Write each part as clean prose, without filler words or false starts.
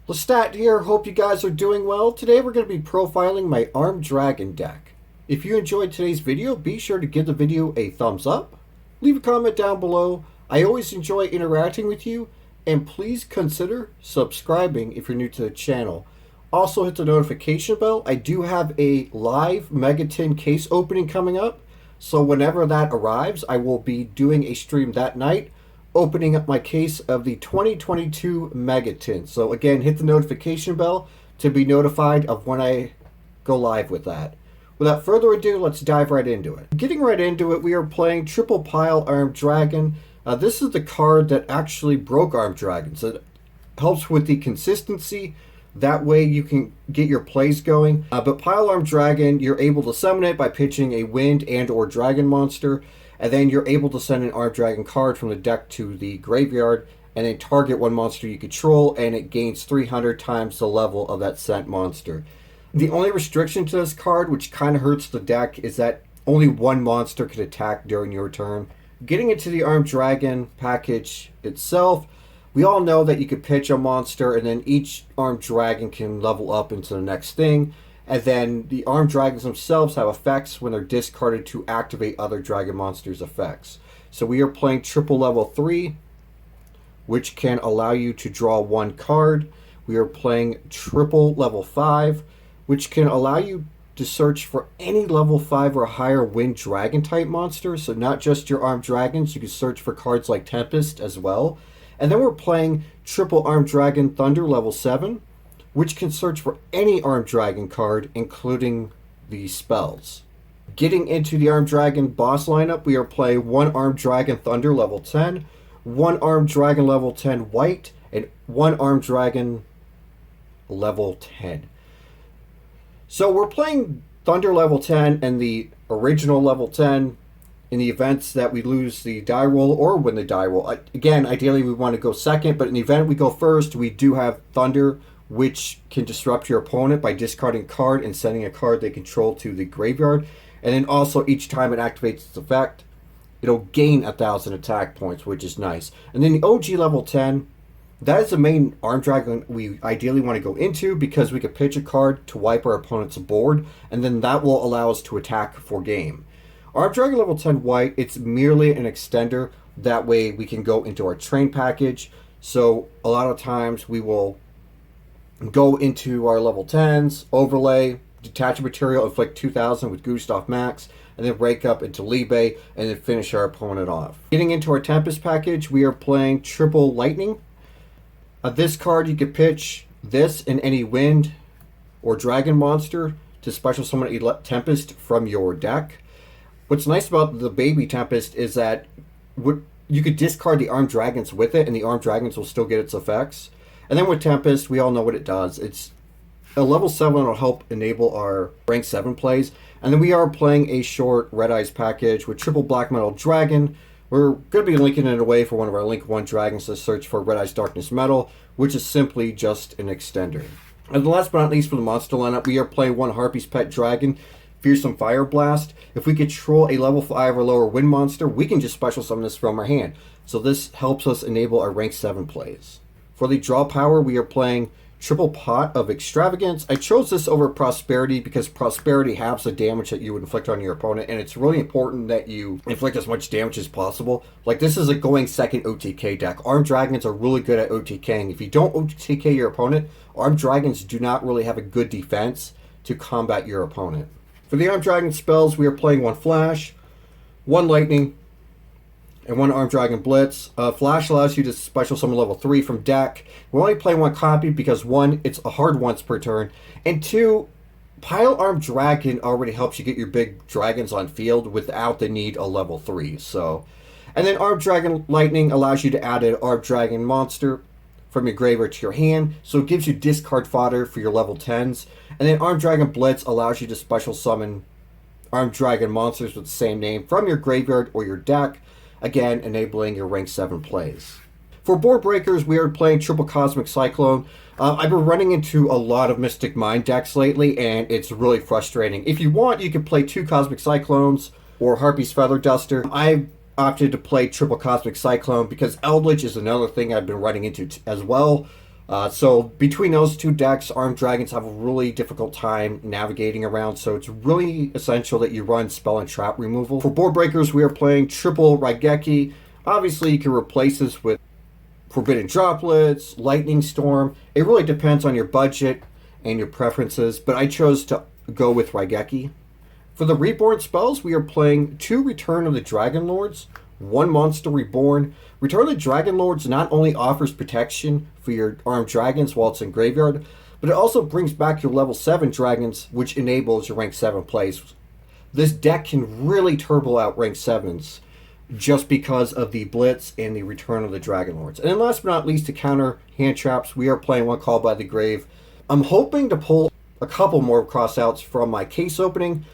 Lestat here, hope you guys are doing well. Today we're going to be profiling my Armed Dragon deck. If you enjoyed today's video, be sure to give the video a thumbs up, leave a comment down below. I always enjoy interacting with you, and please consider subscribing if you're new to the channel. Also hit the notification bell. I do have a live Mega Tin case opening coming up, so whenever that arrives, I will be doing a stream that night, opening up my case of the 2022 Mega Tin. So again, hit the notification bell to be notified of when I go live with that. Without further ado, let's dive right into it. Getting right into it, we are playing Triple Pile Armed Dragon. This is the card that actually broke Armed Dragons. It helps with the consistency. That way you can get your plays going. But Pile Armed Dragon, you're able to summon it by pitching a wind and or dragon monster. And then you're able to send an Armed Dragon card from the deck to the graveyard and then target one monster you control, and it gains 300 times the level of that sent monster. The only restriction to this card, which kind of hurts the deck, is that only one monster can attack during your turn. Getting into the Armed Dragon package itself, we all know that you could pitch a monster and then each Armed Dragon can level up into the next thing. And then the Armed Dragons themselves have effects when they're discarded to activate other Dragon Monsters' effects. So we are playing triple level 3, which can allow you to draw one card. We are playing triple level 5, which can allow you to search for any level 5 or higher wind dragon type monster. So not just your Armed Dragons, you can search for cards like Tempest as well. And then we're playing triple Armed Dragon Thunder level 7, which can search for any Armed Dragon card, including the spells. Getting into the Armed Dragon boss lineup, we are playing one Armed Dragon Thunder level 10, one Armed Dragon level 10 white, and one Armed Dragon level 10. So we're playing Thunder level 10 and the original level 10 in the events that we lose the die roll or win the die roll. Again, ideally we want to go second, but in the event we go first, we do have Thunder, which can disrupt your opponent by discarding a card and sending a card they control to the graveyard. And then also each time it activates its effect, it'll gain 1,000 attack points, which is nice. And then the OG level 10, that is the main Armed Dragon we ideally want to go into, because we could pitch a card to wipe our opponent's board, and then that will allow us to attack for game. Armed Dragon level 10 white, it's merely an extender. That way we can go into our train package. So a lot of times we will go into our level 10s, overlay, detach a material, inflict 2,000 with Gustav Max, and then break up into Libe, and then finish our opponent off. Getting into our Tempest package, we are playing Triple Lightning. This card, you could pitch this in any wind or dragon monster to special summon a Tempest from your deck. What's nice about the baby Tempest is that you could discard the Armed Dragons with it, and the Armed Dragons will still get its effects. And then with Tempest, we all know what it does. It's a level 7 will help enable our rank 7 plays. And then we are playing a short Red Eyes package with triple Black Metal Dragon. We're going to be linking it away for one of our Link 1 Dragons to search for Red Eyes Darkness Metal, which is simply just an extender. And last but not least, for the monster lineup, we are playing one Harpy's Pet Dragon, Fearsome Fire Blast. If we control a level 5 or lower wind monster, we can just special summon this from our hand. So this helps us enable our rank 7 plays. For the draw power, we are playing Triple Pot of Extravagance. I chose this over Prosperity because Prosperity halves the damage that you would inflict on your opponent, and it's really important that you inflict as much damage as possible. Like, this is a going second OTK deck. Armed Dragons are really good at OTKing. If you don't OTK your opponent, Armed Dragons do not really have a good defense to combat your opponent. For the Armed Dragon spells, we are playing one Flash, one Lightning, and one Armed Dragon Blitz. Flash allows you to special summon level 3 from deck. We're only playing one copy because 1, it's a hard once per turn, and 2, Pile Armed Dragon already helps you get your big dragons on field without the need of level 3. So, and then Armed Dragon Lightning allows you to add an Armed Dragon monster from your graveyard to your hand, so it gives you discard fodder for your level 10s. And then Armed Dragon Blitz allows you to special summon Armed Dragon monsters with the same name from your graveyard or your deck, again enabling your rank 7 plays. For board breakers, we are playing triple Cosmic Cyclone. I've been running into a lot of Mystic Mind decks lately, and it's really frustrating. If you want, you can play 2 Cosmic Cyclones or Harpy's Feather Duster. I opted to play triple Cosmic Cyclone because Eldritch is another thing I've been running into as well. So between those two decks, Armed Dragons have a really difficult time navigating around, so it's really essential that you run spell and trap removal. For board breakers, we are playing triple Raigeki. Obviously, you can replace this with Forbidden Droplets, Lightning Storm. It really depends on your budget and your preferences, but I chose to go with Raigeki. For the Reborn spells, we are playing 2 Return of the Dragon Lords, 1 Monster Reborn. Return of the Dragon Lords not only offers protection for your armed dragons while it's in graveyard, but it also brings back your level 7 dragons, which enables your rank 7 plays. This deck can really turbo out rank 7s just because of the Blitz and the Return of the Dragon Lords. And then last but not least, to counter hand traps, we are playing One Call by the Grave. I'm hoping to pull a couple more crossouts from my case opening.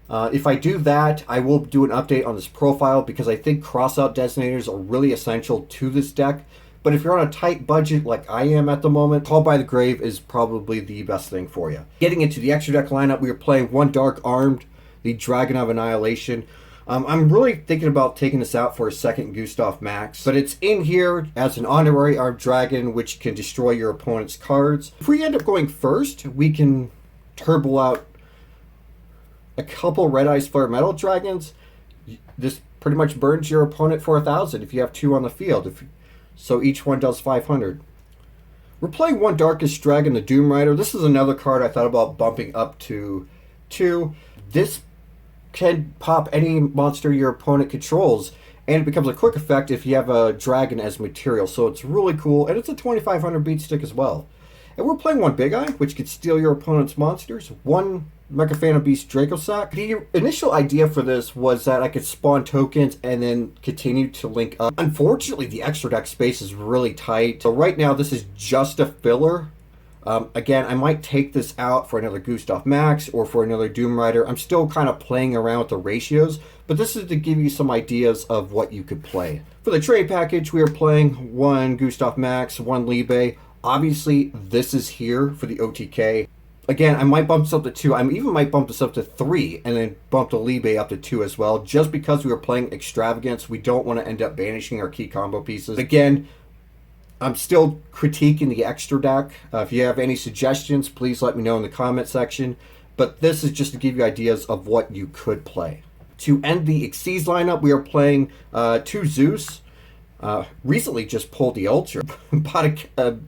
If I do that, I will do an update on this profile because I think crossout designators are really essential to this deck. But if you're on a tight budget like I am at the moment, Call by the Grave is probably the best thing for you. Getting into the extra deck lineup, we are playing 1 Dark Armed, the Dragon of Annihilation. I'm really thinking about taking this out for a second Gustav Max, but it's in here as an honorary armed dragon, which can destroy your opponent's cards. If we end up going first, we can turbo out a couple Red Eyes Flare Metal Dragons. This pretty much burns your opponent for 1,000 if you have 2 on the field. So each one does 500. We're playing 1 Darkest Dragon, the Doom Rider. This is another card I thought about bumping up to 2. This can pop any monster your opponent controls, and it becomes a quick effect if you have a dragon as material. So it's really cool, and it's a 2,500 beat stick as well. And we're playing 1 Big Eye, which can steal your opponent's monsters. 1 Mecha Phantom Beast Dracosac. The initial idea for this was that I could spawn tokens and then continue to link up. Unfortunately, the extra deck space is really tight. So right now, this is just a filler. Again, I might take this out for another Gustav Max or for another Doom Rider. I'm still kind of playing around with the ratios, but this is to give you some ideas of what you could play. For the trade package, we are playing 1 Gustav Max, 1 Libe. Obviously, this is here for the OTK. Again, I might bump this up to 2. I even might bump this up to 3 and then bump the Libe up to 2 as well. Just because we were playing Extravagance, we don't want to end up banishing our key combo pieces. Again, I'm still critiquing the extra deck. If you have any suggestions, please let me know in the comment section. But this is just to give you ideas of what you could play. To end the Xyz lineup, we are playing 2 Zeus. Recently just pulled the Ultra. Bought a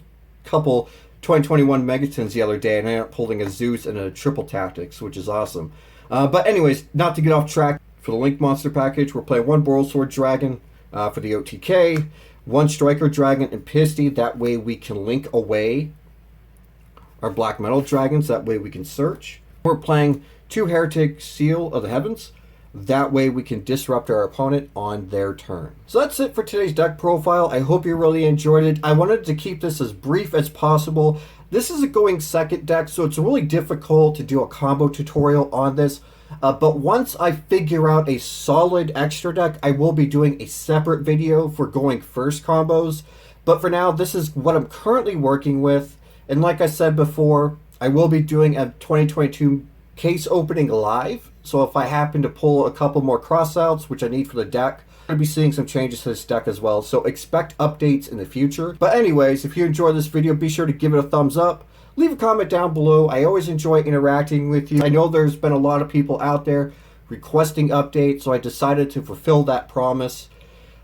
couple 2021 Megatons the other day, and I ended up pulling a Zeus and a Triple Tactics, which is awesome. But anyways, not to get off track, for the Link Monster package, we're playing 1 Borrelsword Dragon for the OTK, 1 Striker Dragon and Pisty. That way we can link away our Black Metal Dragons. That way we can search. We're playing 2 Heretic Seal of the Heavens. That way we can disrupt our opponent on their turn. So that's it for today's deck profile. I hope you really enjoyed it. I wanted to keep this as brief as possible. This is a going second deck, so it's really difficult to do a combo tutorial on this. But once I figure out a solid extra deck, I will be doing a separate video for going first combos. But for now, this is what I'm currently working with. And like I said before, I will be doing a 2022 case opening live. So if I happen to pull a couple more crossouts, which I need for the deck, I'm going to be seeing some changes to this deck as well. So expect updates in the future. But anyways, if you enjoyed this video, be sure to give it a thumbs up. Leave a comment down below. I always enjoy interacting with you. I know there's been a lot of people out there requesting updates, so I decided to fulfill that promise.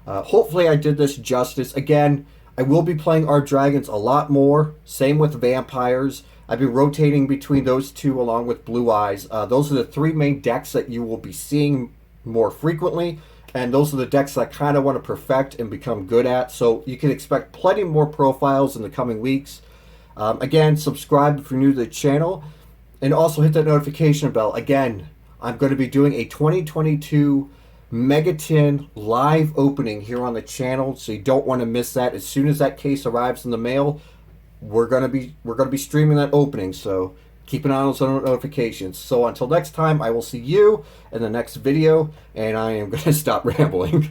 Hopefully I did this justice. Again, I will be playing our dragons a lot more. Same with vampires. I've been rotating between those 2 along with Blue Eyes. Those are the 3 main decks that you will be seeing more frequently. And those are the decks that I kind of want to perfect and become good at. So you can expect plenty more profiles in the coming weeks. Again, subscribe if you're new to the channel, and also hit that notification bell. Again, I'm going to be doing a 2022 Megaton live opening here on the channel, so you don't want to miss that. As soon as that case arrives in the mail, we're going to be streaming that opening, so keep an eye on those notifications. So until next time, I will see you in the next video, and I am going to stop rambling.